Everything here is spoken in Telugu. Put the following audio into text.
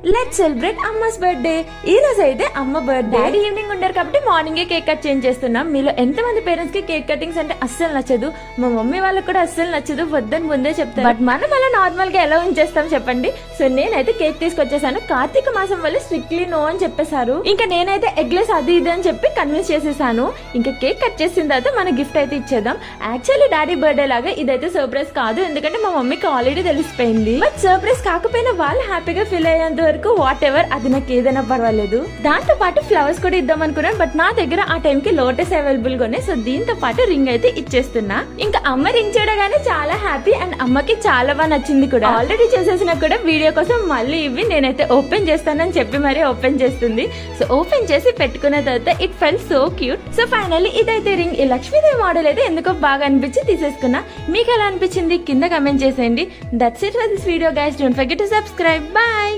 Let's celebrate Amma's birthday. ఈ రోజు అయితే అమ్మ బర్త్డే. డాడీ ఈవినింగ్ ఉంటారు కాబట్టి మార్నింగే కేక్ కట్ చేంజ్ చేస్తున్నాం. మీలో ఎంత మంది పేరెంట్స్ కి కేక్ కటింగ్స్ అంటే అస్సలు నచ్చదు? మా మమ్మీ వాళ్ళకి కూడా అస్సలు నచ్చదు, వద్దని ముందే చెప్తారు. బట్ మనం అలా నార్మల్ గా ఎలా ఉంచేస్తాం చెప్పండి. సో నేనైతే కేక్ తీసుకొచ్చేసాను. కార్తీక మాసం వల్ల స్ట్రిక్ట్లీ నో అని చెప్పేశారు. ఇంకా నేనైతే ఎగ్లెస్ అది ఇది అని చెప్పి కన్విన్స్ చేసేసాను. ఇంకా కేక్ కట్ చేసిన తర్వాత మన గిఫ్ట్ అయితే ఇచ్చేద్దాం. యాక్చువల్లీ డాడీ బర్త్డే లాగా ఇదైతే సర్ప్రైజ్ కాదు, ఎందుకంటే మా మమ్మీకి ఆల్రెడీ తెలిసిపోయింది. బట్ సర్ప్రైజ్ కాకపోయినా వాళ్ళు హ్యాపీగా ఫీల్ అయ్యేంత వరకు వాట్ ఎవర్, అది నాకు ఏదైనా పర్వాలేదు. దాంతో పాటు ఫ్లవర్స్ కూడా ఇద్దాం అనుకున్నాను, బట్ నా దగ్గర ఆ టైం కి లోటస్ అవైలబుల్ గానే. సో దీంతో పాటు రింగ్ అయితే ఇచ్చేస్తున్నా. ఇంకా అమ్మ రింగ్ చూడగానే చాలా హ్యాపీ అండ్ అమ్మకి చాలా బాగా నచ్చింది కూడా. ఆల్రెడీ చేసేసిన కూడా వీడియో కోసం మళ్ళీ ఇవి నేనైతే ఓపెన్ చేస్తానని చెప్పి మరీ ఓపెన్ చేస్తుంది. సో ఓపెన్ చేసి పెట్టుకున్న తర్వాత it fell so cute. So finally ఇదైతే రింగ్. ఈ లక్ష్మీదేవి మోడల్ అయితే ఎందుకో బాగా అనిపించి తీసేసుకున్నా. మీకు ఎలా అనిపించింది కింద కమెంట్ చేసేయండి. That's it for this video guys. Don't forget to subscribe. By.